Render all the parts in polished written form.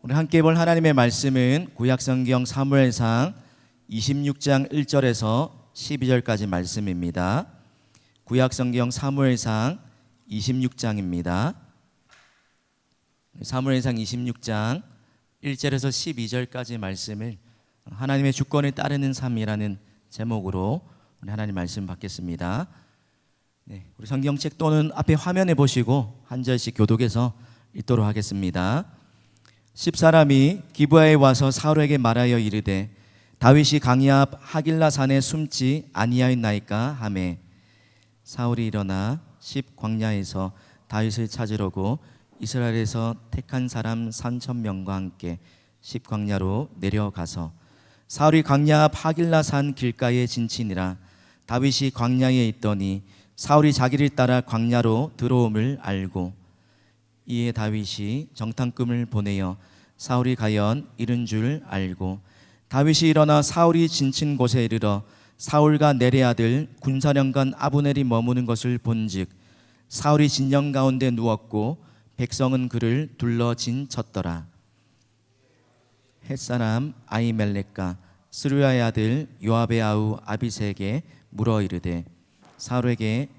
오늘 함께 볼 하나님의 말씀은 구약성경 사무엘상 26장 1절에서 12절까지 말씀입니다. 구약성경 사무엘상 26장입니다. 사무엘상 26장 1절에서 12절까지 말씀을 하나님의 주권을 따르는 삶이라는 제목으로 우리 하나님 말씀 받겠습니다. 우리 성경책 또는 앞에 화면에 보시고 한 절씩 교독해서 읽도록 하겠습니다. 10사람이 기브아에 와서 사울에게 말하여 이르되 다윗이 강야 앞 하길라 산에 숨지 아니하였나이까 하매 사울이 일어나 10 광야에서 다윗을 찾으려고 이스라엘에서 택한 사람 3,000명과 함께 10 광야로 내려가서 사울이 광야 앞 하길라 산 길가에 진치니라. 다윗이 광야에 있더니 사울이 자기를 따라 광야로 들어옴을 알고 이에 다윗이 정탐꾼을 보내어 사울이 과연 이른 줄 알고 다윗이 일어나 사울이 진친 곳에 이르러 사울과 내레 아들 군사령관 아브넬이 머무는 것을 본즉 사울이 진영 가운데 누웠고 백성은 그를 둘러 진쳤더라. 햇사람 아히멜렉과 스루야의 아들 요압의 아우 아비새에게 물어 이르되 사울에게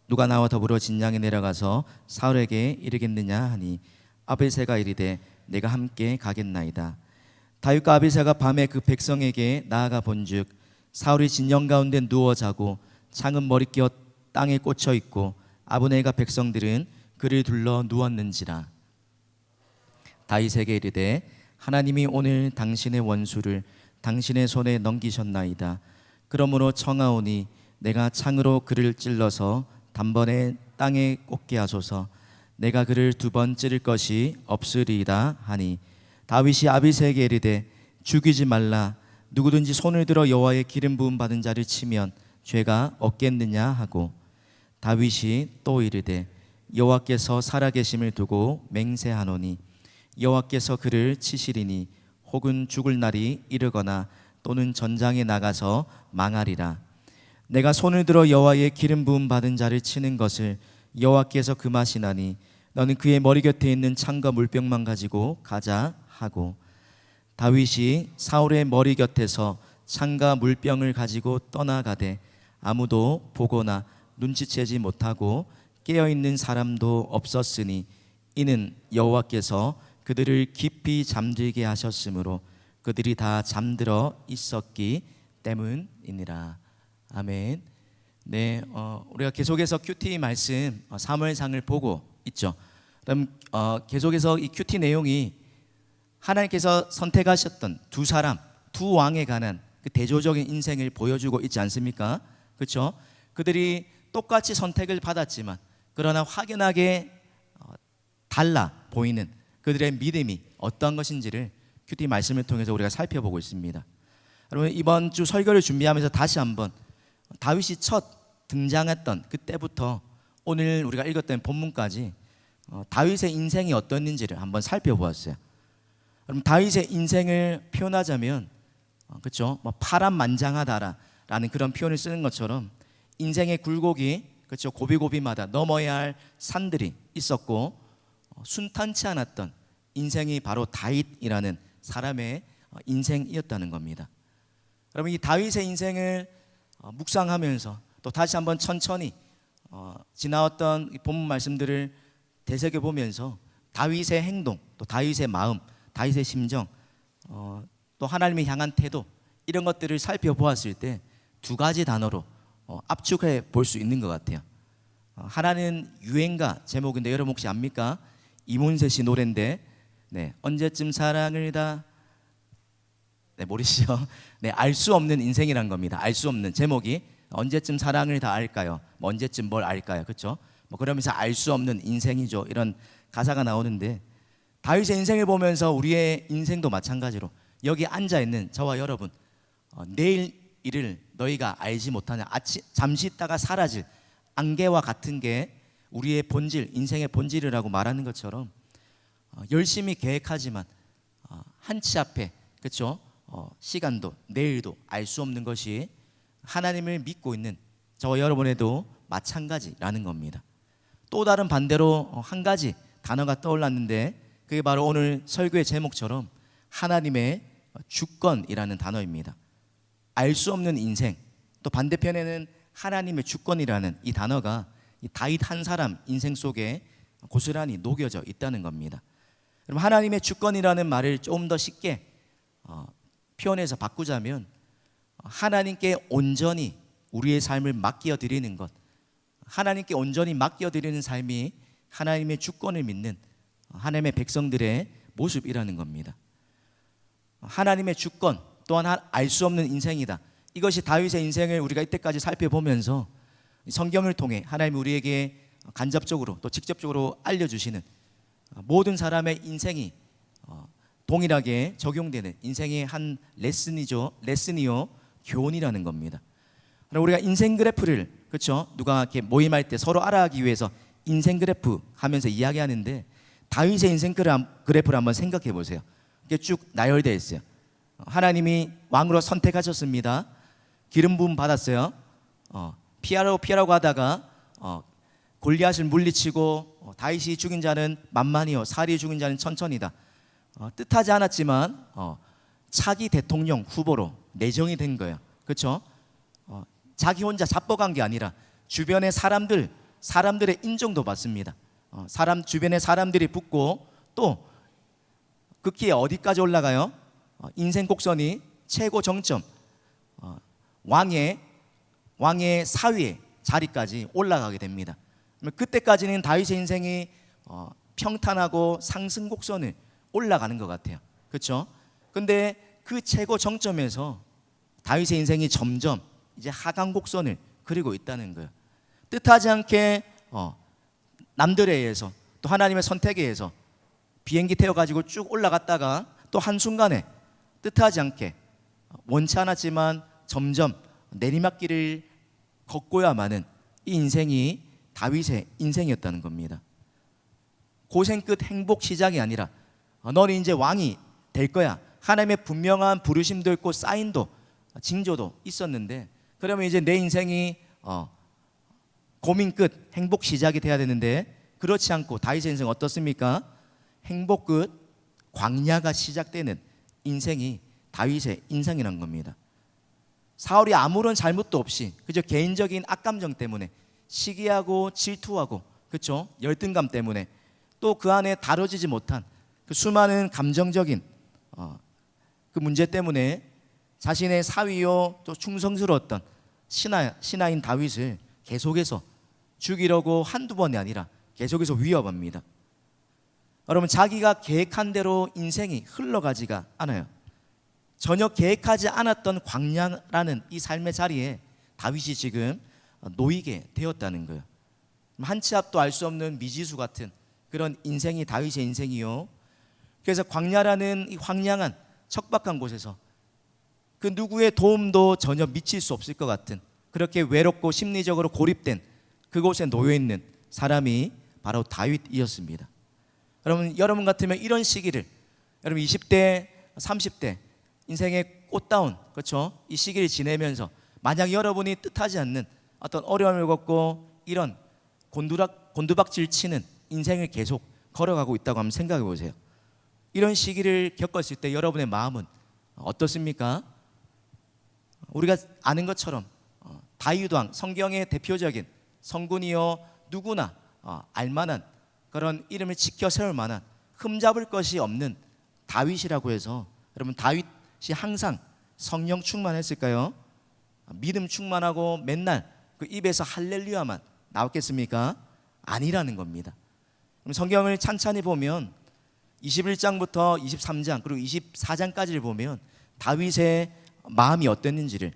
누가 나와 더불어 진양에 내려가서 사울에게 이르겠느냐 하니 아비새가 이르되 내가 함께 가겠나이다. 다윗과 아비새가 밤에 그 백성에게 나아가 본즉 사울이 진영 가운데 누워 자고 창은 머리끼어 땅에 꽂혀 있고 아브넬과 백성들은 그를 둘러 누웠는지라. 다윗에게 이르되 하나님이 오늘 당신의 원수를 당신의 손에 넘기셨나이다. 그러므로 청하오니 내가 창으로 그를 찔러서 단번에 땅에 꽂게 하소서. 내가 그를 2번 찌를 것이 없으리이다 하니 다윗이 아비새에게 이르되 죽이지 말라. 누구든지 손을 들어 여호와의 기름 부음 받은 자를 치면 죄가 없겠느냐 하고 다윗이 또 이르되 여호와께서 살아계심을 두고 맹세하노니 여호와께서 그를 치시리니 혹은 죽을 날이 이르거나 또는 전장에 나가서 망하리라. 내가 손을 들어 여호와의 기름 부음 받은 자를 치는 것을 여호와께서 금하시나니 너는 그의 머리 곁에 있는 창과 물병만 가지고 가자 하고 다윗이 사울의 머리 곁에서 창과 물병을 가지고 떠나가되 아무도 보거나 눈치채지 못하고 깨어있는 사람도 없었으니 이는 여호와께서 그들을 깊이 잠들게 하셨으므로 그들이 다 잠들어 있었기 때문이니라. 아멘. 우리가 계속해서 큐티 말씀 사무엘상을 보고 있죠. 그럼 계속해서 이 큐티 내용이 하나님께서 선택하셨던 두 사람, 두 왕에 관한 그 대조적인 인생을 보여주고 있지 않습니까? 그렇죠? 그들이 똑같이 선택을 받았지만 그러나 확연하게 달라 보이는 그들의 믿음이 어떠한 것인지를 큐티 말씀을 통해서 우리가 살펴보고 있습니다. 여러분 이번 주 설교를 준비하면서 다시 한번 다윗이 첫 등장했던 그때부터 오늘 우리가 읽었던 본문까지 다윗의 인생이 어떠했는지를 한번 살펴보았어요. 여러분 다윗의 인생을 표현하자면 그렇죠? 파란만장하다라는 그런 표현을 쓰는 것처럼 인생의 굴곡이 그렇죠? 고비고비마다 넘어야 할 산들이 있었고 순탄치 않았던 인생이 바로 다윗이라는 사람의 인생이었다는 겁니다. 여러분 이 다윗의 인생을 묵상하면서 또 다시 한번 천천히 지나왔던 본문 말씀들을 되새겨보면서 다윗의 행동, 또 다윗의 마음, 다윗의 심정, 또 하나님을 향한 태도 이런 것들을 살펴보았을 때 2가지 단어로 압축해 볼 수 있는 것 같아요. 하나는 유행가 제목인데 여러분 혹시 압니까? 이문세 씨 노래인데 언제쯤 사랑을 다 모르시죠? 알 수 없는 인생이란 겁니다. 알 수 없는 제목이 언제쯤 사랑을 다 알까요? 언제쯤 뭘 알까요? 그렇죠? 그러면서 알 수 없는 인생이죠. 이런 가사가 나오는데 다윗의 인생을 보면서 우리의 인생도 마찬가지로 여기 앉아 있는 저와 여러분 내일 일을 너희가 알지 못하냐 잠시 있다가 사라질 안개와 같은 게 우리의 본질, 인생의 본질이라고 말하는 것처럼 열심히 계획하지만 한치 앞에 그렇죠? 시간도 내일도 알 수 없는 것이 하나님을 믿고 있는 저와 여러분에도 마찬가지라는 겁니다. 또 다른 반대로 한 가지 단어가 떠올랐는데 그게 바로 오늘 설교의 제목처럼 하나님의 주권이라는 단어입니다. 알 수 없는 인생, 또 반대편에는 하나님의 주권이라는 이 단어가 이 다윗 한 사람 인생 속에 고스란히 녹여져 있다는 겁니다. 그럼 하나님의 주권이라는 말을 좀 더 쉽게 표현해서 바꾸자면 하나님께 온전히 우리의 삶을 맡겨드리는 것, 하나님께 온전히 맡겨드리는 삶이 하나님의 주권을 믿는 하나님의 백성들의 모습이라는 겁니다. 하나님의 주권 또한 알 수 없는 인생이다. 이것이 다윗의 인생을 우리가 이때까지 살펴보면서 성경을 통해 하나님 우리에게 간접적으로 또 직접적으로 알려주시는 모든 사람의 인생이 동일하게 적용되는 인생의 한 레슨이요 교훈이라는 겁니다. 그럼 우리가 인생 그래프를, 그렇죠? 누가 이렇게 모임할 때 서로 알아가기 위해서 인생 그래프 하면서 이야기하는데 다윗의 인생 그래프를 한번 생각해 보세요. 이게 쭉 나열되어 있어요. 하나님이 왕으로 선택하셨습니다. 기름 부음 받았어요. 피하라고 하다가 골리앗을 물리치고 다윗이 죽인 자는 만만이요 사리에 죽인 자는 천천이다. 뜻하지 않았지만 차기 대통령 후보로 내정이 된 거예요. 그렇죠? 자기 혼자 자뻑한 게 아니라 주변의 사람들의 인정도 받습니다. 주변의 사람들이 붙고 또 극기에 어디까지 올라가요? 인생 곡선이 최고 정점 왕의 사위의 자리까지 올라가게 됩니다. 그때까지는 다윗의 인생이 평탄하고 상승 곡선을 올라가는 것 같아요. 그렇죠? 근데 그 최고 정점에서 다윗의 인생이 점점 이제 하강 곡선을 그리고 있다는 거예요. 뜻하지 않게 남들에 의해서 또 하나님의 선택에 의해서 비행기 태워가지고 쭉 올라갔다가 또 한순간에 뜻하지 않게 원치 않았지만 점점 내리막길을 걷고야마는 이 인생이 다윗의 인생이었다는 겁니다. 고생 끝 행복 시작이 아니라 너는 이제 왕이 될 거야. 하나님의 분명한 부르심도 있고 사인도 징조도 있었는데 그러면 이제 내 인생이 고민 끝 행복 시작이 돼야 되는데 그렇지 않고 다윗의 인생 어떻습니까? 행복 끝 광야가 시작되는 인생이 다윗의 인생이란 겁니다. 사울이 아무런 잘못도 없이 그저 개인적인 악감정 때문에 시기하고 질투하고 그렇죠? 열등감 때문에 또 그 안에 다뤄지지 못한 그 수많은 감정적인 그 문제 때문에 자신의 사위요 또 충성스러웠던 신하인 다윗을 계속해서 죽이려고 한두 번이 아니라 계속해서 위협합니다. 여러분 자기가 계획한 대로 인생이 흘러가지가 않아요. 전혀 계획하지 않았던 광야라는 이 삶의 자리에 다윗이 지금 놓이게 되었다는 거예요. 한 치 앞도 알 수 없는 미지수 같은 그런 인생이 다윗의 인생이요. 그래서 광야라는 이 황량한 척박한 곳에서 그 누구의 도움도 전혀 미칠 수 없을 것 같은 그렇게 외롭고 심리적으로 고립된 그곳에 놓여 있는 사람이 바로 다윗이었습니다. 여러분 같으면 이런 시기를 여러분 20대, 30대 인생의 꽃다운 그렇죠? 이 시기를 지내면서 만약 여러분이 뜻하지 않는 어떤 어려움을 겪고 이런 곤두박질 치는 인생을 계속 걸어가고 있다고 한번 생각해 보세요. 이런 시기를 겪었을 때 여러분의 마음은 어떻습니까? 우리가 아는 것처럼 다윗 왕 성경의 대표적인 성군이요 누구나 알만한 그런 이름을 지켜 세울 만한 흠잡을 것이 없는 다윗이라고 해서 여러분 다윗이 항상 성령 충만했을까요? 믿음 충만하고 맨날 그 입에서 할렐루야만 나왔겠습니까? 아니라는 겁니다. 그럼 성경을 찬찬히 보면 21장부터 23장 그리고 24장까지를 보면 다윗의 마음이 어땠는지를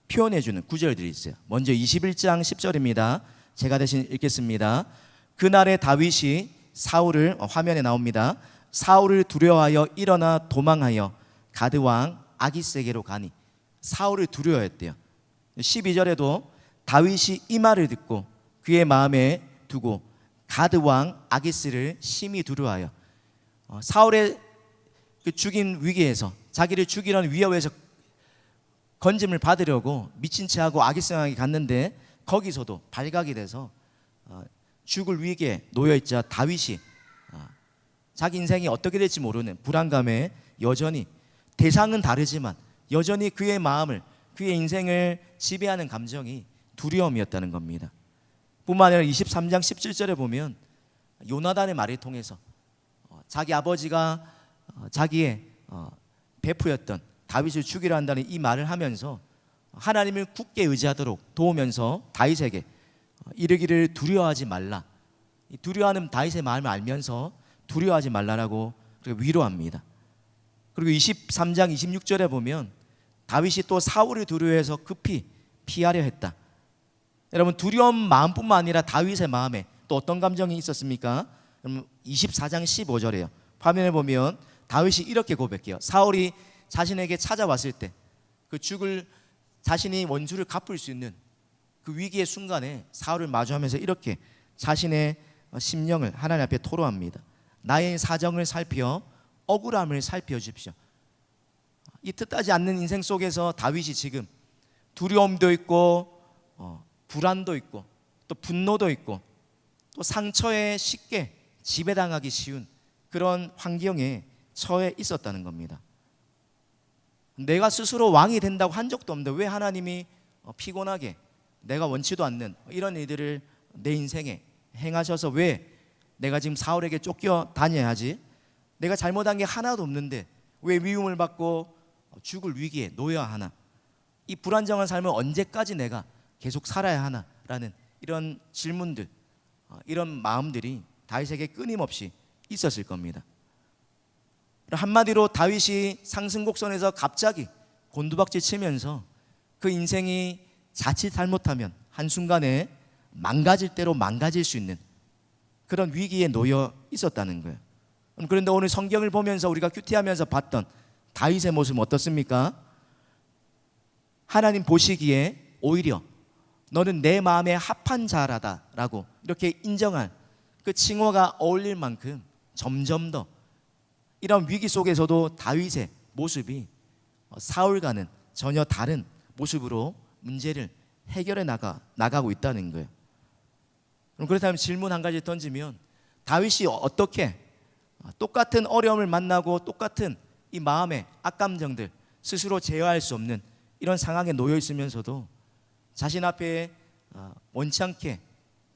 표현해주는 구절들이 있어요. 먼저 21장 10절입니다. 제가 대신 읽겠습니다. 그날에 다윗이 사울을 화면에 나옵니다. 사울을 두려워하여 일어나 도망하여 가드 왕 아기스에게로 가니 사울을 두려워했대요. 12절에도 다윗이 이 말을 듣고 그의 마음에 두고 가드 왕 아기스를 심히 두려워하여 사울의 그 죽인 위기에서 자기를 죽이려는 위협에서 건짐을 받으려고 미친 채하고 아기스에게 갔는데 거기서도 발각이 돼서 죽을 위기에 놓여있자 다윗이 자기 인생이 어떻게 될지 모르는 불안감에 여전히, 대상은 다르지만 여전히 그의 마음을, 그의 인생을 지배하는 감정이 두려움이었다는 겁니다. 뿐만 아니라 23장 17절에 보면 요나단의 말을 통해서 자기 아버지가 자기의 베프였던 다윗을 죽이려 한다는 이 말을 하면서 하나님을 굳게 의지하도록 도우면서 다윗에게 이르기를 두려워하지 말라. 두려워하는 다윗의 마음을 알면서 두려워하지 말라라고 위로합니다. 그리고 23장 26절에 보면 다윗이 또 사울을 두려워해서 급히 피하려 했다. 여러분, 두려운 마음뿐만 아니라 다윗의 마음에 또 어떤 감정이 있었습니까? 24장 15절에요. 화면에 보면 다윗이 이렇게 고백해요. 사울이 자신에게 찾아왔을 때 그 죽을 자신이 원수를 갚을 수 있는 그 위기의 순간에 사울을 마주하면서 이렇게 자신의 심령을 하나님 앞에 토로합니다. 나의 사정을 살펴 억울함을 살펴주십시오. 이 뜻하지 않는 인생 속에서 다윗이 지금 두려움도 있고 불안도 있고 또 분노도 있고 또 상처에 쉽게 지배당하기 쉬운 그런 환경에 처해 있었다는 겁니다. 내가 스스로 왕이 된다고 한 적도 없는데 왜 하나님이 피곤하게 내가 원치도 않는 이런 일들을 내 인생에 행하셔서 왜 내가 지금 사울에게 쫓겨 다녀야 하지? 내가 잘못한 게 하나도 없는데 왜 미움을 받고 죽을 위기에 놓여야 하나? 이 불안정한 삶을 언제까지 내가 계속 살아야 하나라는 이런 질문들, 이런 마음들이 다윗에게 끊임없이 있었을 겁니다. 한마디로 다윗이 상승곡선에서 갑자기 곤두박질 치면서 그 인생이 자칫 잘못하면 한순간에 망가질 대로 망가질 수 있는 그런 위기에 놓여 있었다는 거예요. 그런데 오늘 성경을 보면서 우리가 큐티하면서 봤던 다윗의 모습은 어떻습니까? 하나님 보시기에 오히려 너는 내 마음에 합한 자라다라고 이렇게 인정할 그 칭호가 어울릴 만큼 점점 더 이런 위기 속에서도 다윗의 모습이 사울과는 전혀 다른 모습으로 문제를 해결해 나가고 있다는 거예요. 그렇다면 질문 한 가지 던지면 다윗이 어떻게 똑같은 어려움을 만나고 똑같은 이 마음의 악감정들 스스로 제어할 수 없는 이런 상황에 놓여 있으면서도 자신 앞에 원치 않게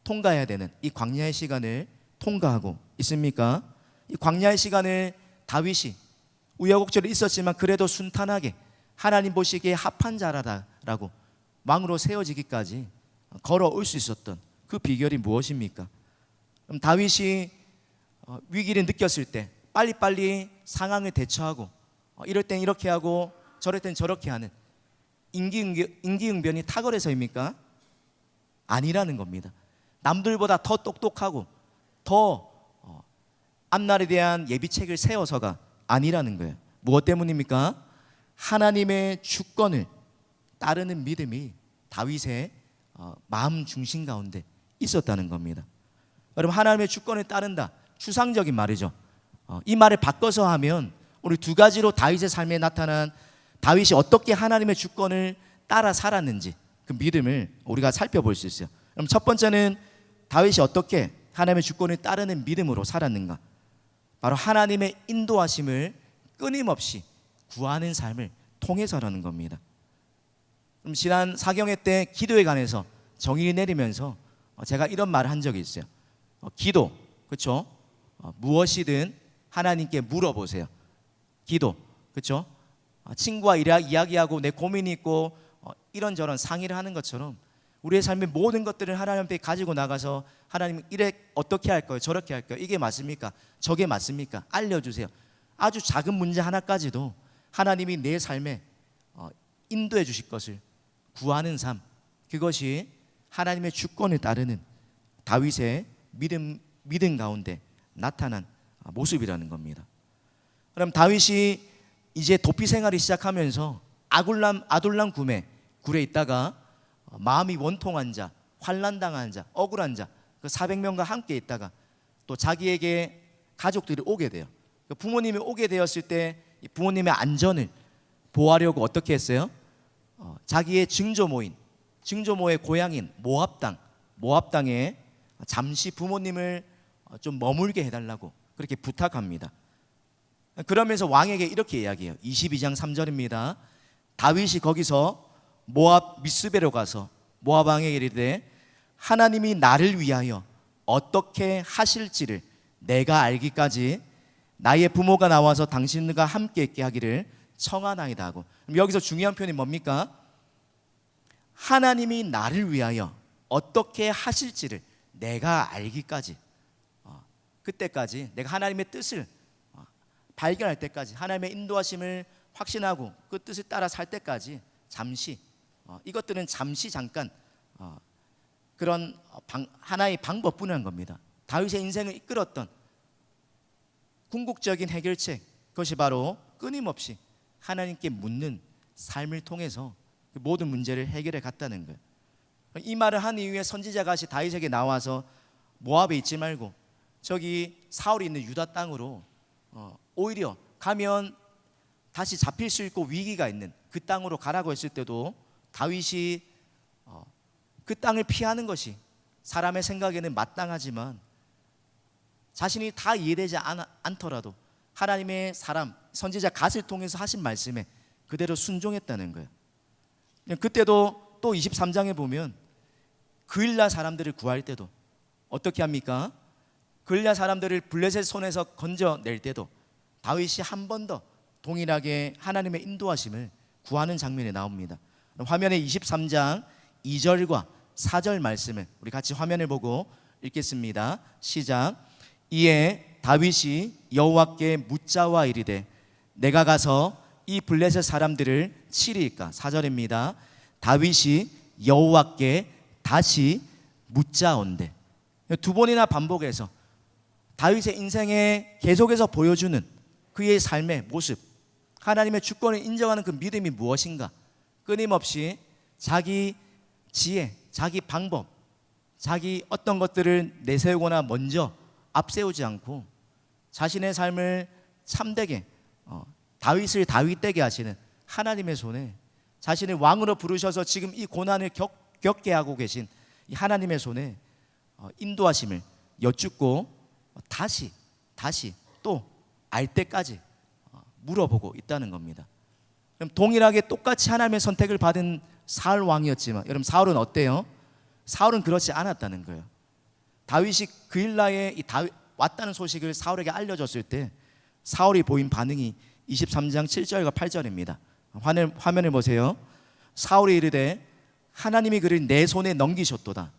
통과해야 되는 이 광야의 시간을 통과하고 있습니까? 이 광야의 시간을 다윗이 우여곡절이 있었지만 그래도 순탄하게 하나님 보시기에 합한 자라다라고 왕으로 세워지기까지 걸어올 수 있었던 그 비결이 무엇입니까? 그럼 다윗이 위기를 느꼈을 때 빨리빨리 상황을 대처하고 이럴 땐 이렇게 하고 저럴 땐 저렇게 하는 임기응변이 탁월해서입니까? 아니라는 겁니다. 남들보다 더 똑똑하고 더 앞날에 대한 예비책을 세워서가 아니라는 거예요. 무엇 때문입니까? 하나님의 주권을 따르는 믿음이 다윗의 마음 중심 가운데 있었다는 겁니다. 여러분, 하나님의 주권을 따른다, 추상적인 말이죠. 이 말을 바꿔서 하면 우리 두 가지로 다윗의 삶에 나타난 다윗이 어떻게 하나님의 주권을 따라 살았는지 그 믿음을 우리가 살펴볼 수 있어요. 그럼 첫 번째는 다윗이 어떻게 하나님의 주권을 따르는 믿음으로 살았는가? 바로 하나님의 인도하심을 끊임없이 구하는 삶을 통해서라는 겁니다. 그럼 지난 사경회 때 기도에 관해서 정의를 내리면서 제가 이런 말을 한 적이 있어요. 기도, 그렇죠? 무엇이든 하나님께 물어보세요. 기도, 그렇죠? 친구와 이야기하고 내 고민이 있고 이런저런 상의를 하는 것처럼 우리의 삶의 모든 것들을 하나님 앞에 가지고 나가서 하나님 이래 어떻게 할까요? 저렇게 할까요? 이게 맞습니까? 저게 맞습니까? 알려주세요. 아주 작은 문제 하나까지도 하나님이 내 삶에 인도해 주실 것을 구하는 삶, 그것이 하나님의 주권을 따르는 다윗의 믿음 가운데 나타난 모습이라는 겁니다. 그럼 다윗이 이제 도피 생활을 시작하면서 아둘람 굴에 있다가 마음이 원통한 자, 환난당한 자, 억울한 자, 그 400명과 함께 있다가 또 자기에게 가족들이 오게 돼요. 부모님이 오게 되었을 때 부모님의 안전을 보호하려고 어떻게 했어요? 자기의 증조모의 고향인 모압 땅에 잠시 부모님을 좀 머물게 해달라고 그렇게 부탁합니다. 그러면서 왕에게 이렇게 이야기해요. 22장 3절입니다. 다윗이 거기서 모압 미스베로 가서 모압 왕에게 이르되 하나님이 나를 위하여 어떻게 하실지를 내가 알기까지 나의 부모가 나와서 당신과 함께 있게 하기를 청하나이다 하고. 그럼 여기서 중요한 표현이 뭡니까? 하나님이 나를 위하여 어떻게 하실지를 내가 알기까지, 그때까지 내가 하나님의 뜻을 발견할 때까지, 하나님의 인도하심을 확신하고 그 뜻을 따라 살 때까지 잠시, 이것들은 잠시 잠깐 그런 하나의 방법뿐인 겁니다. 다윗의 인생을 이끌었던 궁극적인 해결책, 그것이 바로 끊임없이 하나님께 묻는 삶을 통해서 그 모든 문제를 해결해 갔다는 거예요. 이 말을 한 이후에 선지자가 다윗에게 나와서 모압에 있지 말고 저기 사울이 있는 유다 땅으로 오히려 가면 다시 잡힐 수 있고 위기가 있는 그 땅으로 가라고 했을 때도 다윗이 그 땅을 피하는 것이 사람의 생각에는 마땅하지만 자신이 다 이해되지 않더라도 하나님의 사람 선지자 갓을 통해서 하신 말씀에 그대로 순종했다는 거예요. 그때도 또 23장에 보면 그일라 사람들을 구할 때도 어떻게 합니까? 그일라 사람들을 블레셋 손에서 건져낼 때도 다윗이 한 번 더 동일하게 하나님의 인도하심을 구하는 장면이 나옵니다. 화면에 23장 2절과 4절 말씀을 우리 같이 화면을 보고 읽겠습니다. 시작. 이에 다윗이 여호와께 묻자와 이르되 내가 가서 이 블레셋 사람들을 치리이까. 4절입니다. 다윗이 여호와께 다시 묻자온대. 두 번이나 반복해서 다윗의 인생에 계속해서 보여주는 그의 삶의 모습, 하나님의 주권을 인정하는 그 믿음이 무엇인가. 끊임없이 자기 지혜, 자기 방법, 자기 어떤 것들을 내세우거나 먼저 앞세우지 않고 자신의 삶을 참되게 다윗을 다윗되게 하시는 하나님의 손에, 자신을 왕으로 부르셔서 지금 이 고난을 겪게 하고 계신 이 하나님의 손에 인도하심을 여쭙고 다시 또 알 때까지 물어보고 있다는 겁니다. 그럼 동일하게 똑같이 하나님의 선택을 받은 사울 왕이었지만 여러분 사울은 어때요? 사울은 그렇지 않았다는 거예요. 다윗이 그일라에 왔다는 소식을 사울에게 알려줬을 때 사울이 보인 반응이 23장 7절과 8절입니다. 화면을 보세요. 사울이 이르되 하나님이 그를 내 손에 넘기셨도다.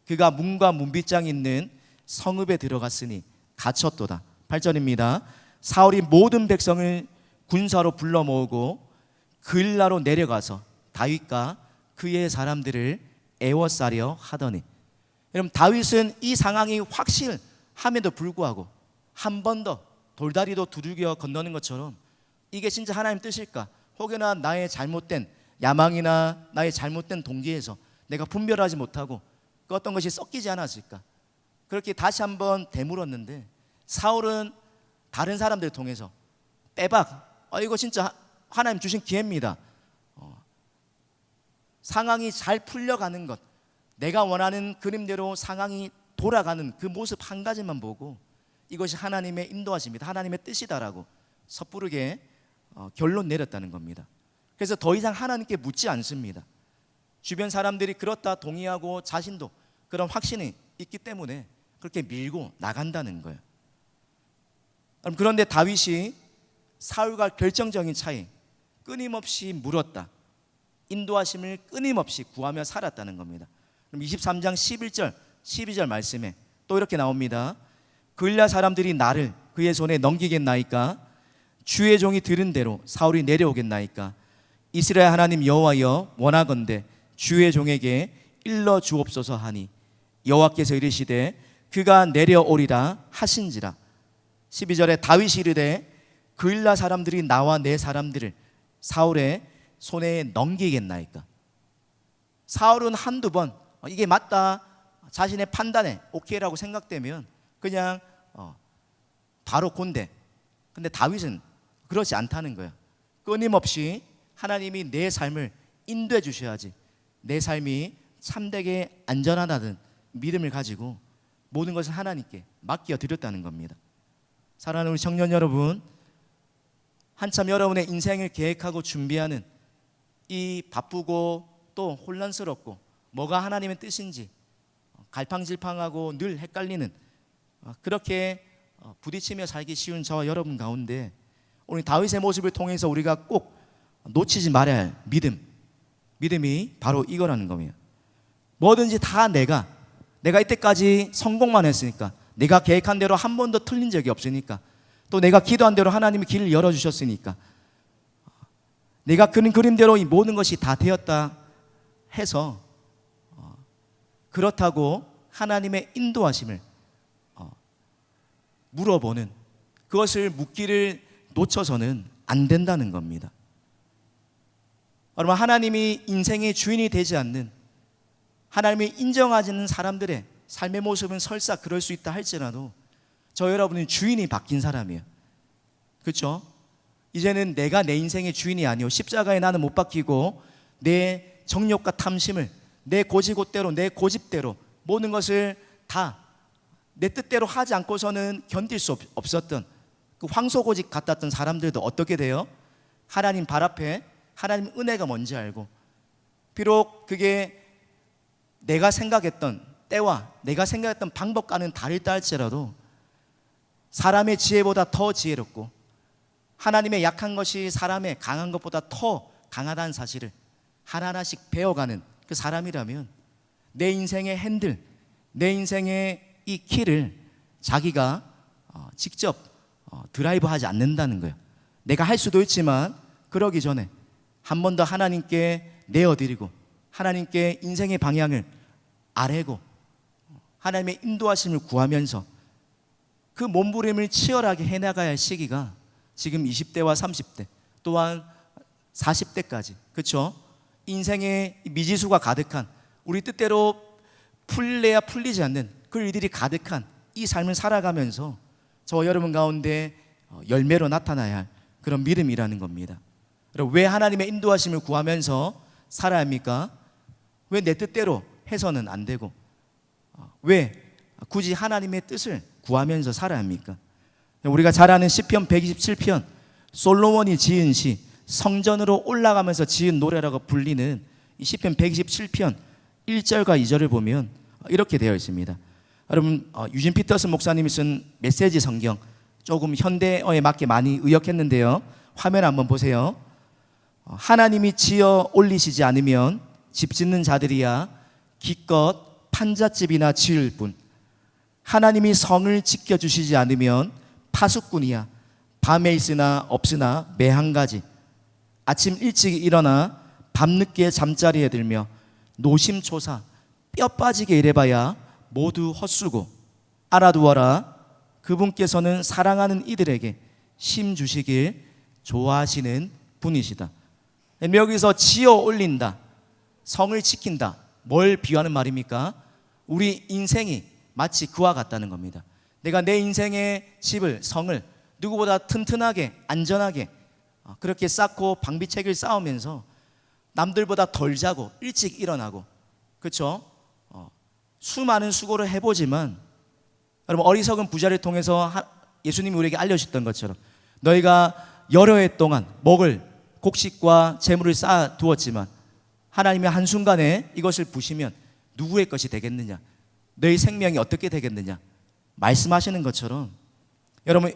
그가 문과 문빗장이 있는 성읍에 들어갔으니 갇혔도다. 8절입니다. 사울이 모든 백성을 군사로 불러 모으고 그일라로 내려가서 다윗과 그의 사람들을 애워싸려 하더니. 여러분 다윗은 이 상황이 확실함에도 불구하고 한 번 더 돌다리도 두들겨 건너는 것처럼 이게 진짜 하나님 뜻일까? 혹여나 나의 잘못된 야망이나 나의 잘못된 동기에서 내가 분별하지 못하고 그 어떤 것이 섞이지 않았을까? 그렇게 다시 한번 되물었는데 사울은 다른 사람들을 통해서 빼박, 이거 진짜 하나님 주신 기회입니다. 상황이 잘 풀려가는 것, 내가 원하는 그림대로 상황이 돌아가는 그 모습 한 가지만 보고 이것이 하나님의 인도하심이다, 하나님의 뜻이다라고 섣부르게 결론 내렸다는 겁니다. 그래서 더 이상 하나님께 묻지 않습니다. 주변 사람들이 그렇다 동의하고 자신도 그런 확신이 있기 때문에 그렇게 밀고 나간다는 거예요. 그런데 다윗이 사울과 결정적인 차이, 끊임없이 물었다, 인도하심을 끊임없이 구하며 살았다는 겁니다. 그럼 23장 11절 12절 말씀에 또 이렇게 나옵니다. 그일라 사람들이 나를 그의 손에 넘기겠나이까? 주의 종이 들은 대로 사울이 내려오겠나이까? 이스라엘 하나님 여호와여 원하건대 주의 종에게 일러 주옵소서 하니 여호와께서 이르시되 그가 내려오리라 하신지라. 12절에 다윗이 이르되 그일라 사람들이 나와 내 사람들을 사울의 손에 넘기겠나이까? 사울은 한두 번 이게 맞다, 자신의 판단에 오케이라고 생각되면 그냥 바로 곤대. 근데 다윗은 그렇지 않다는 거예요. 끊임없이 하나님이 내 삶을 인도해 주셔야지 내 삶이 참되게 안전하다는 믿음을 가지고 모든 것을 하나님께 맡겨 드렸다는 겁니다. 사랑하는 우리 청년 여러분, 한참 여러분의 인생을 계획하고 준비하는 이 바쁘고 또 혼란스럽고 뭐가 하나님의 뜻인지 갈팡질팡하고 늘 헷갈리는 그렇게 부딪히며 살기 쉬운 저와 여러분 가운데 오늘 다윗의 모습을 통해서 우리가 꼭 놓치지 말아야 할 믿음이 바로 이거라는 겁니다. 뭐든지 다 내가 이때까지 성공만 했으니까, 내가 계획한 대로 한 번도 틀린 적이 없으니까, 또 내가 기도한 대로 하나님이 길을 열어주셨으니까, 내가 그린 그림대로 이 모든 것이 다 되었다 해서 그렇다고 하나님의 인도하심을 물어보는, 그것을 묻기를 놓쳐서는 안 된다는 겁니다. 여러분, 하나님이 인생의 주인이 되지 않는, 하나님이 인정하지 않는 사람들의 삶의 모습은 설사 그럴 수 있다 할지라도 저 여러분은 주인이 바뀐 사람이에요. 그렇죠? 이제는 내가 내 인생의 주인이 아니오, 십자가에 나는 못 박히고 내 정욕과 탐심을 내 고지고대로, 내 고집대로 모든 것을 다 내 뜻대로 하지 않고서는 견딜 수 없었던 그 황소고집 같았던 사람들도 어떻게 돼요? 하나님 발 앞에 하나님 은혜가 뭔지 알고, 비록 그게 내가 생각했던 때와 내가 생각했던 방법과는 다르다 할지라도 사람의 지혜보다 더 지혜롭고 하나님의 약한 것이 사람의 강한 것보다 더 강하다는 사실을 하나하나씩 배워가는 그 사람이라면 내 인생의 핸들, 내 인생의 이 키를 자기가 직접 드라이브하지 않는다는 거예요. 내가 할 수도 있지만 그러기 전에 한 번 더 하나님께 내어드리고 하나님께 인생의 방향을 아뢰고 하나님의 인도하심을 구하면서 그 몸부림을 치열하게 해나가야 할 시기가 지금 20대와 30대 또한 40대까지, 그렇죠? 인생의 미지수가 가득한, 우리 뜻대로 풀려야 풀리지 않는 그 일들이 가득한 이 삶을 살아가면서 저와 여러분 가운데 열매로 나타나야 할 그런 믿음이라는 겁니다. 여러분, 왜 하나님의 인도하심을 구하면서 살아야 합니까? 왜 내 뜻대로 해서는 안 되고 왜 굳이 하나님의 뜻을 구하면서 살아야 합니까? 우리가 잘 아는 시편 127편, 솔로몬이 지은 시, 성전으로 올라가면서 지은 노래라고 불리는 이 시편 127편 1절과 2절을 보면 이렇게 되어 있습니다. 여러분, 유진 피터슨 목사님이 쓴 메시지 성경, 조금 현대어에 맞게 많이 의역했는데요, 화면 한번 보세요. 하나님이 지어 올리시지 않으면 집 짓는 자들이야 기껏 판잣집이나 지을 뿐, 하나님이 성을 지켜주시지 않으면 파수꾼이야 밤에 있으나 없으나 매 한 가지, 아침 일찍 일어나 밤늦게 잠자리에 들며 노심초사 뼈 빠지게 일해봐야 모두 헛수고, 알아두어라, 그분께서는 사랑하는 이들에게 심 주시길 좋아하시는 분이시다. 여기서 지어 올린다, 성을 지킨다, 뭘 비유하는 말입니까? 우리 인생이 마치 그와 같다는 겁니다. 내가 내 인생의 집을, 성을 누구보다 튼튼하게 안전하게 그렇게 쌓고 방비책을 쌓으면서 남들보다 덜 자고 일찍 일어나고, 그렇죠? 수많은 수고를 해보지만 여러분, 어리석은 부자를 통해서 예수님이 우리에게 알려주셨던 것처럼 너희가 여러 해 동안 먹을 곡식과 재물을 쌓아 두었지만 하나님이 한순간에 이것을 부시면 누구의 것이 되겠느냐, 너희 생명이 어떻게 되겠느냐 말씀하시는 것처럼, 여러분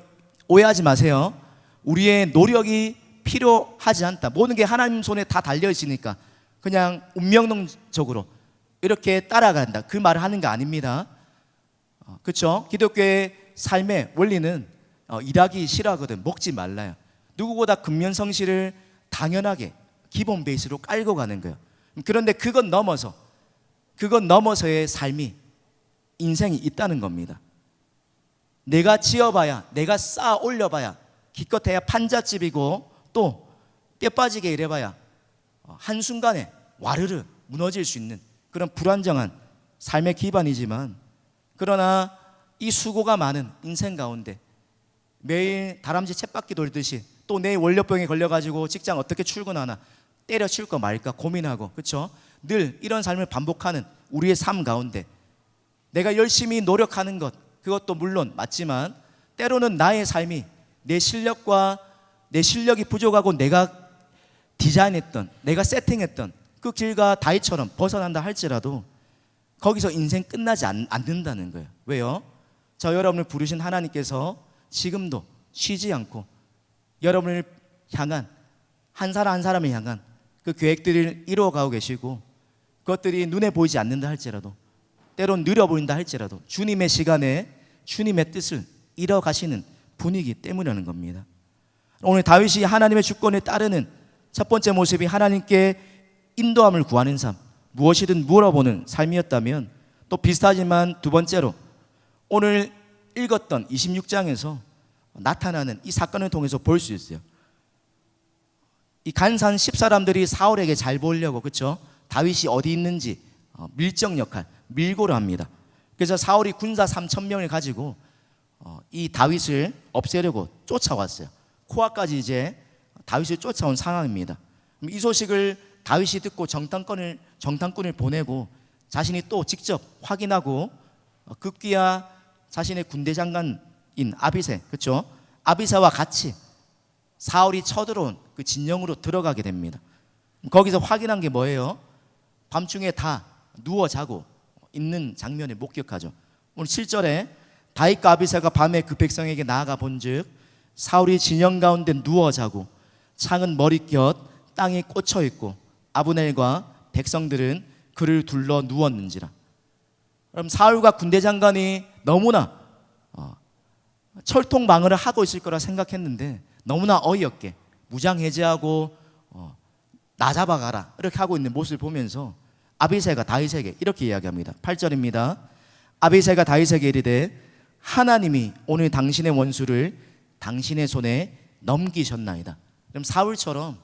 오해하지 마세요. 우리의 노력이 필요하지 않다, 모든 게 하나님 손에 다 달려있으니까 그냥 운명론적으로 이렇게 따라간다, 그 말을 하는 거 아닙니다. 그렇죠? 기독교의 삶의 원리는 일하기 싫어하거든 먹지 말라요. 누구보다 근면성실을 당연하게 기본 베이스로 깔고 가는 거예요. 그런데 그건 넘어서의 삶이, 인생이 있다는 겁니다. 내가 지어봐야, 내가 쌓아 올려봐야 기껏해야 판잣집이고 또 뼈 빠지게 일해봐야 한순간에 와르르 무너질 수 있는 그런 불안정한 삶의 기반이지만, 그러나 이 수고가 많은 인생 가운데 매일 다람쥐 쳇바퀴 돌듯이 또 내일 월요병에 걸려가지고 직장 어떻게 출근하나, 때려칠까 말까 고민하고, 그렇죠? 늘 이런 삶을 반복하는 우리의 삶 가운데 내가 열심히 노력하는 것, 그것도 물론 맞지만 때로는 나의 삶이 내 실력이 부족하고 내가 디자인했던, 내가 세팅했던 그 길과 다윗처럼 벗어난다 할지라도 거기서 인생 끝나지 않는다는 거예요. 왜요? 저 여러분을 부르신 하나님께서 지금도 쉬지 않고 여러분을 향한, 한 사람 한 사람을 향한 그 계획들을 이루어가고 계시고, 그것들이 눈에 보이지 않는다 할지라도, 때론 느려 보인다 할지라도 주님의 시간에 주님의 뜻을 이뤄가시는 분이기 때문이라는 겁니다. 오늘 다윗이 하나님의 주권에 따르는 첫 번째 모습이 하나님께 인도함을 구하는 삶, 무엇이든 물어보는 삶이었다면, 또 비슷하지만 두 번째로 오늘 읽었던 26장에서 나타나는 이 사건을 통해서 볼 수 있어요. 이 간산 10사람들이 사울에게 잘 보이려고, 그렇죠? 다윗이 어디 있는지 밀정 역할, 밀고를 합니다. 그래서 사울이 군사 3,000명을 가지고 이 다윗을 없애려고 쫓아왔어요. 코아까지 이제 다윗을 쫓아온 상황입니다. 이 소식을 다윗이 듣고 정탐꾼을 보내고 자신이 또 직접 확인하고 급기야 자신의 군대 장관인 아비새, 그렇죠? 아비새와 같이 사울이 쳐들어온 그 진영으로 들어가게 됩니다. 거기서 확인한 게 뭐예요? 밤중에 다 누워 자고 있는 장면을 목격하죠. 오늘 7절에 다윗과 아비새가 밤에 그 백성에게 나아가 본즉 사울이 진영 가운데 누워 자고 창은 머리곁 땅에 꽂혀 있고 아브넬과 백성들은 그를 둘러 누웠는지라. 그럼 사울과 군대 장관이 너무나 철통 방어를 하고 있을 거라 생각했는데 너무나 어이없게 무장 해제하고 나 잡아가라 이렇게 하고 있는 모습을 보면서 아비새가 다윗에게 이렇게 이야기합니다. 8절입니다. 아비새가 다윗에게 이르되 하나님이 오늘 당신의 원수를 당신의 손에 넘기셨나이다. 그럼 사울처럼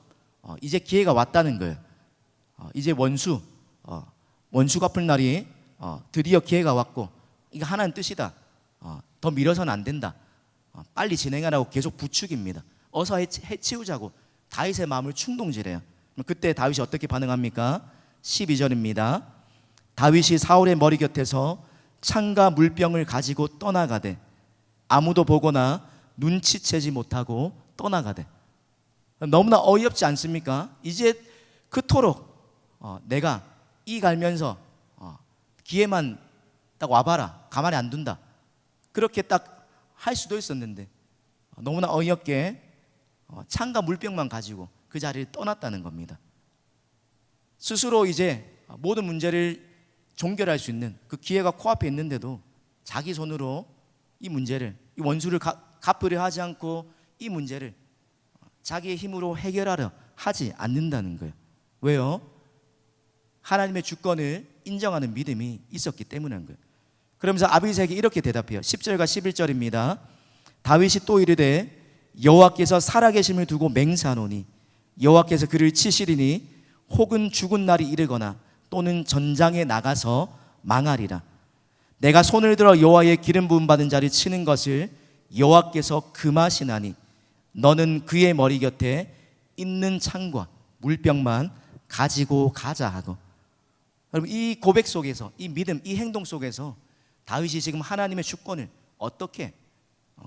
이제 기회가 왔다는 거예요. 이제 원수 갚을 날이 드디어 기회가 왔고, 이거 하나님 뜻이다. 더 미뤄서는 안 된다. 빨리 진행하라고 계속 부추깁니다. 어서 해치우자고 다윗의 마음을 충동질해요. 그때 다윗이 어떻게 반응합니까? 12절입니다. 다윗이 사울의 머리 곁에서 창과 물병을 가지고 떠나가되 아무도 보거나 눈치채지 못하고 떠나가되. 너무나 어이없지 않습니까? 이제 그토록 내가 이 갈면서 기회만 딱 와봐라, 가만히 안 둔다, 그렇게 딱 할 수도 있었는데 너무나 어이없게 창과 물병만 가지고 그 자리를 떠났다는 겁니다. 스스로 이제 모든 문제를 종결할 수 있는 그 기회가 코앞에 있는데도 자기 손으로 이 문제를, 이 원수를 갚으려 하지 않고 이 문제를 자기의 힘으로 해결하려 하지 않는다는 거예요. 왜요? 하나님의 주권을 인정하는 믿음이 있었기 때문인 거예요. 그러면서 아비새에게 이렇게 대답해요. 10절과 11절입니다. 다윗이 또 이르되 여호와께서 살아계심을 두고 맹세하노니 여호와께서 그를 치시리니 혹은 죽은 날이 이르거나 또는 전장에 나가서 망하리라. 내가 손을 들어 여호와의 기름 부음 받은 자를 치는 것을 여호와께서 금하시나니 너는 그의 머리 곁에 있는 창과 물병만 가지고 가자 하고. 여러분, 이 고백 속에서, 이 믿음, 이 행동 속에서 다윗이 지금 하나님의 주권을 어떻게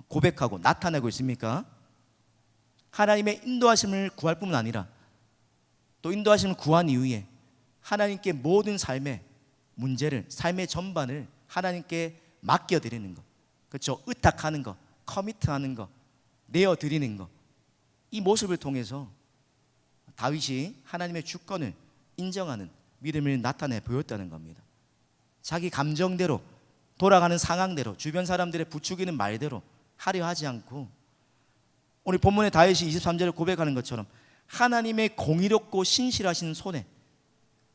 고백하고 나타내고 있습니까? 하나님의 인도하심을 구할 뿐만 아니라 또 인도하심을 구한 이후에 하나님께 모든 삶의 문제를, 삶의 전반을 하나님께 맡겨드리는 것, 그렇죠? 의탁하는 것, 커미트하는 것, 내어드리는 것, 이 모습을 통해서 다윗이 하나님의 주권을 인정하는 믿음을 나타내 보였다는 겁니다. 자기 감정대로, 돌아가는 상황대로, 주변 사람들의 부추기는 말대로 하려 하지 않고, 오늘 본문의 다윗이 23절에 고백하는 것처럼 하나님의 공의롭고 신실하신 손에,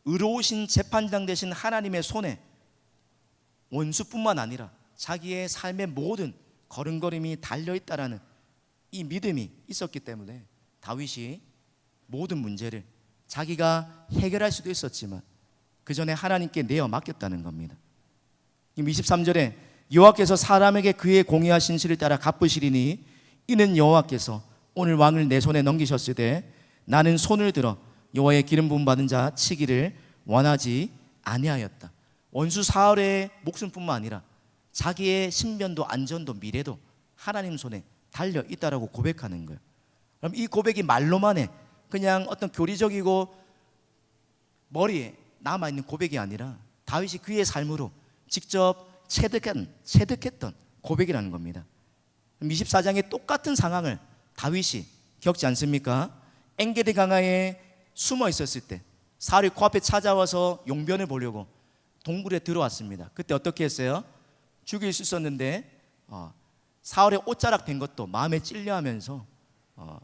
의로우신 재판장 되신 하나님의 손에 원수뿐만 아니라 자기의 삶의 모든 걸음걸음이 달려있다라는 이 믿음이 있었기 때문에 다윗이 모든 문제를 자기가 해결할 수도 있었지만 그 전에 하나님께 내어 맡겼다는 겁니다. 23절에 여호와께서 사람에게 그의 공의하신 실을 따라 갚으시리니 이는 여호와께서 오늘 왕을 내 손에 넘기셨을 때 나는 손을 들어 여호와의 기름 부음 받은 자 치기를 원하지 아니하였다. 원수 사울의 목숨뿐만 아니라 자기의 신변도 안전도 미래도 하나님 손에 달려 있다라고 고백하는 거예요. 그럼 이 고백이 말로만 해 그냥 어떤 교리적이고 머리에 남아있는 고백이 아니라 다윗이 그의 삶으로 직접 체득했던 고백이라는 겁니다. 24장의 똑같은 상황을 다윗이 겪지 않습니까? 엔게디 강화에 숨어 있었을 때 사울이 코앞에 찾아와서 용변을 보려고 동굴에 들어왔습니다. 그때 어떻게 했어요? 죽일 수 있었는데 사울의 옷자락 된 것도 마음에 찔려하면서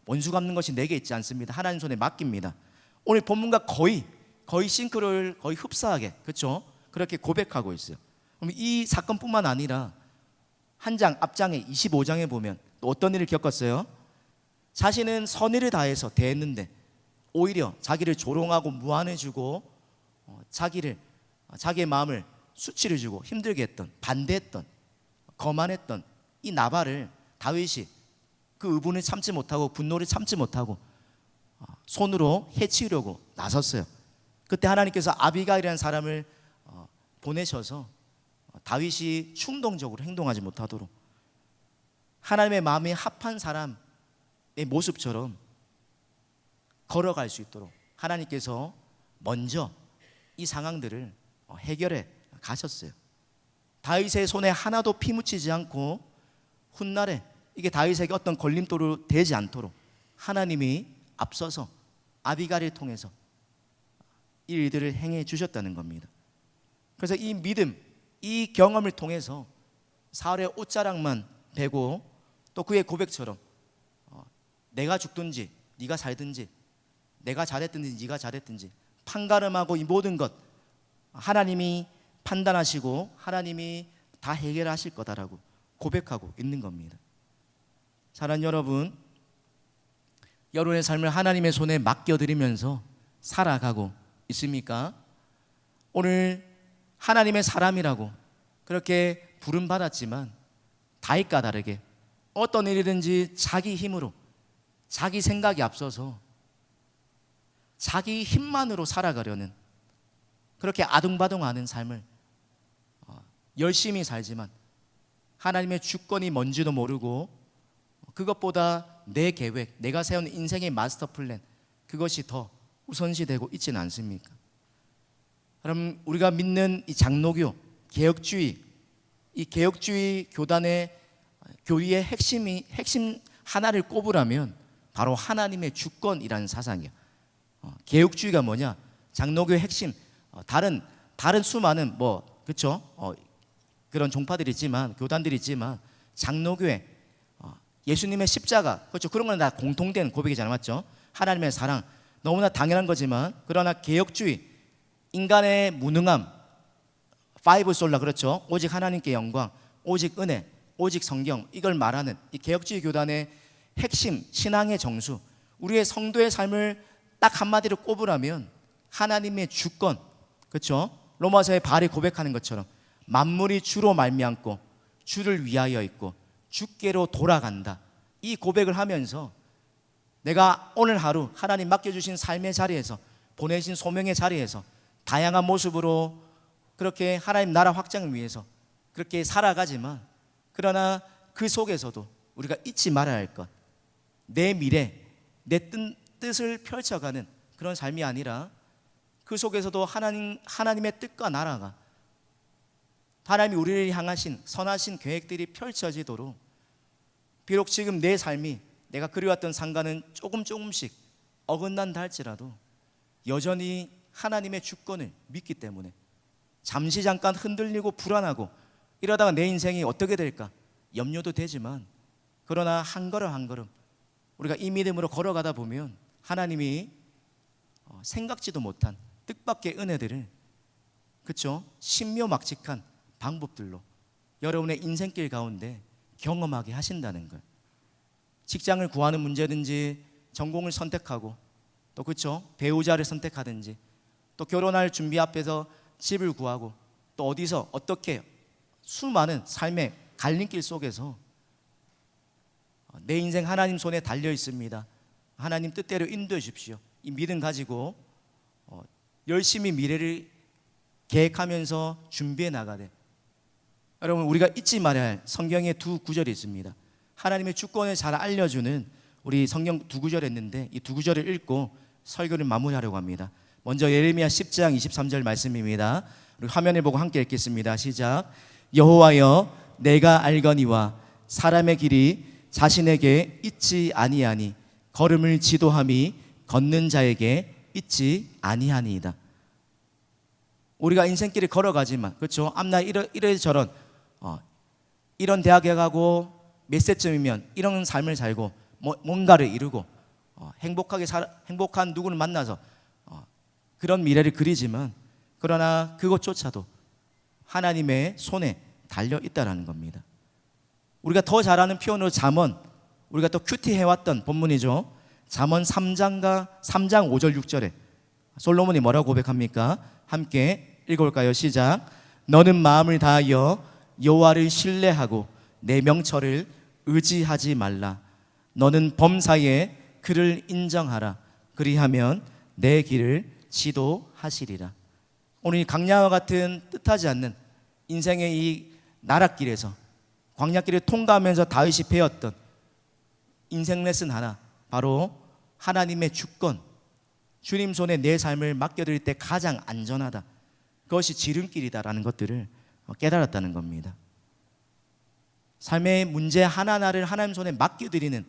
원수 갚는 것이 내게 있지 않습니다. 하나님 손에 맡깁니다. 오늘 본문과 거의 싱크를 거의 흡사하게 그렇죠? 그렇게 고백하고 있어요. 그럼 이 사건뿐만 아니라 한 장 앞장에 25장에 보면 또 어떤 일을 겪었어요? 자신은 선의를 다해서 대했는데 오히려 자기를 조롱하고 무안해주고 자기의 마음을 수치를 주고 힘들게 했던, 반대했던, 거만했던 이 나발을 다윗이 그 의분을 참지 못하고 분노를 참지 못하고 손으로 해치우려고 나섰어요. 그때 하나님께서 아비가일이라는 사람을 보내셔서 다윗이 충동적으로 행동하지 못하도록 하나님의 마음에 합한 사람의 모습처럼 걸어갈 수 있도록 하나님께서 먼저 이 상황들을 해결해 가셨어요. 다윗의 손에 하나도 피 묻히지 않고 훗날에 이게 다윗에게 어떤 걸림돌로 되지 않도록 하나님이 앞서서 아비가일을 통해서 이 일들을 행해 주셨다는 겁니다. 그래서 이 믿음, 이 경험을 통해서 사울의 옷자락만 베고 또 그의 고백처럼 내가 죽든지 네가 살든지 내가 잘했든지 네가 잘했든지 판가름하고 이 모든 것 하나님이 판단하시고 하나님이 다 해결하실 거다라고 고백하고 있는 겁니다. 사랑하는 여러분, 여러분의 삶을 하나님의 손에 맡겨드리면서 살아가고 있습니까? 오늘 하나님의 사람이라고 그렇게 부름받았지만 다윗과 다르게 어떤 일이든지 자기 힘으로 자기 생각이 앞서서 자기 힘만으로 살아가려는 그렇게 아둥바둥하는 삶을 열심히 살지만 하나님의 주권이 뭔지도 모르고 그것보다 내 계획, 내가 세운 인생의 마스터 플랜 그것이 더 우선시되고 있지는 않습니까? 그럼 우리가 믿는 이 장로교, 개혁주의, 이 개혁주의 교단의 교리의 핵심 하나를 꼽으라면 바로 하나님의 주권이라는 사상이에요. 개혁주의가 뭐냐? 장로교의 핵심, 다른 수많은 그렇죠? 그런 종파들이 있지만 교단들이 있지만 장로교회 예수님의 십자가 그렇죠? 그런 건 다 공통된 고백이잖아요, 맞죠? 하나님의 사랑 너무나 당연한 거지만 그러나 개혁주의 인간의 무능함 파이브 솔라 그렇죠? 오직 하나님께 영광, 오직 은혜, 오직 성경 이걸 말하는 이 개혁주의 교단의 핵심 신앙의 정수 우리의 성도의 삶을 딱 한마디로 꼽으라면 하나님의 주권 그렇죠? 로마서의 바울이 고백하는 것처럼 만물이 주로 말미암고 주를 위하여 있고 주께로 돌아간다. 이 고백을 하면서 내가 오늘 하루 하나님 맡겨주신 삶의 자리에서 보내신 소명의 자리에서 다양한 모습으로 그렇게 하나님 나라 확장을 위해서 그렇게 살아가지만 그러나 그 속에서도 우리가 잊지 말아야 할 것 내 미래, 내 뜻을 펼쳐가는 그런 삶이 아니라 그 속에서도 하나님의 뜻과 나라가 하나님이 우리를 향하신 선하신 계획들이 펼쳐지도록 비록 지금 내 삶이 내가 그리웠던 상관은 조금씩 어긋난다 할지라도 여전히 하나님의 주권을 믿기 때문에 잠시 잠깐 흔들리고 불안하고 이러다가 내 인생이 어떻게 될까 염려도 되지만 그러나 한 걸음 한 걸음 우리가 이 믿음으로 걸어가다 보면 하나님이 생각지도 못한 뜻밖의 은혜들을 그렇죠? 신묘막측한 방법들로 여러분의 인생길 가운데 경험하게 하신다는 것. 직장을 구하는 문제든지 전공을 선택하고 또 그렇죠? 배우자를 선택하든지 또 결혼할 준비 앞에서 집을 구하고 또 어디서 어떻게 수많은 삶의 갈림길 속에서 내 인생 하나님 손에 달려 있습니다. 하나님 뜻대로 인도해 주십시오. 이 믿음 가지고 열심히 미래를 계획하면서 준비해 나가되 여러분 우리가 잊지 말아야 할 성경의 두 구절이 있습니다. 하나님의 주권을 잘 알려주는 우리 성경 두 구절 했는데 이 두 구절을 읽고 설교를 마무리하려고 합니다. 먼저 예레미야 10장 23절 말씀입니다. 우리 화면을 보고 함께 읽겠습니다. 시작. 여호와여 내가 알거니와 사람의 길이 자신에게 있지 아니하니 걸음을 지도함이 걷는 자에게 있지 아니하니이다. 우리가 인생길을 걸어가지만 그렇죠. 앞날 이래저런 이런 대학에 가고 몇 세쯤이면 이런 삶을 살고 뭔가를 이루고 행복한 누구를 만나서 그런 미래를 그리지만 그러나 그것조차도 하나님의 손에 달려 있다라는 겁니다. 우리가 더 잘 아는 표현으로 잠언, 우리가 또 큐티해왔던 본문이죠. 잠언 3장 5절 6절에 솔로몬이 뭐라고 고백합니까? 함께 읽어볼까요? 시작. 너는 마음을 다하여 여호와를 신뢰하고 내 명철을 의지하지 말라. 너는 범사에 그를 인정하라. 그리하면 내 길을 지도하시리라. 오늘 이 강야와 같은 뜻하지 않는 인생의 이 나랏길에서 광야길을 통과하면서 다윗이 배웠던 인생 레슨 하나, 바로 하나님의 주권, 주님 손에 내 삶을 맡겨드릴 때 가장 안전하다, 그것이 지름길이다라는 것들을 깨달았다는 겁니다. 삶의 문제 하나하나를 하나님 손에 맡겨드리는,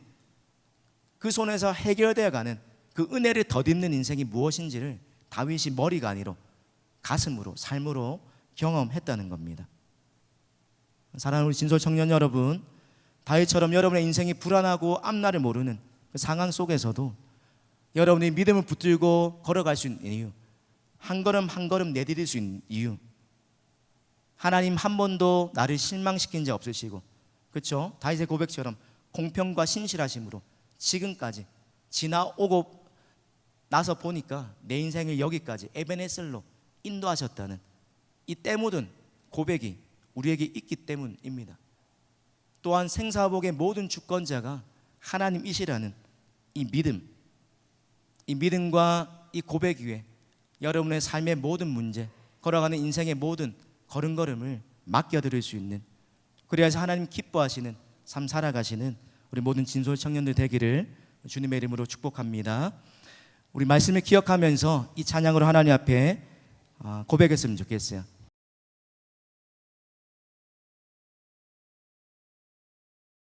그 손에서 해결되어가는 그 은혜를 덧입는 인생이 무엇인지를 다윗이 머리가 아니라 가슴으로, 삶으로 경험했다는 겁니다. 사랑하는 우리 진솔 청년 여러분, 다윗처럼 여러분의 인생이 불안하고 앞날을 모르는 그 상황 속에서도 여러분이 믿음을 붙들고 걸어갈 수 있는 이유, 한 걸음 한 걸음 내디딜 수 있는 이유, 하나님 한 번도 나를 실망시킨 적 없으시고, 그렇죠? 다윗의 고백처럼 공평과 신실하심으로 지금까지 지나오고 나서 보니까 내 인생을 여기까지 에베네셀로 인도하셨다는 이 때 묻은 고백이 우리에게 있기 때문입니다. 또한 생사복의 모든 주권자가 하나님이시라는 이 믿음과 이 고백 위에 여러분의 삶의 모든 문제, 걸어가는 인생의 모든 걸음걸음을 맡겨드릴 수 있는, 그래야지 하나님 기뻐하시는 삶 살아가시는 우리 모든 진솔 청년들 되기를 주님의 이름으로 축복합니다. 우리 말씀을 기억하면서 이 찬양으로 하나님 앞에 고백했으면 좋겠어요.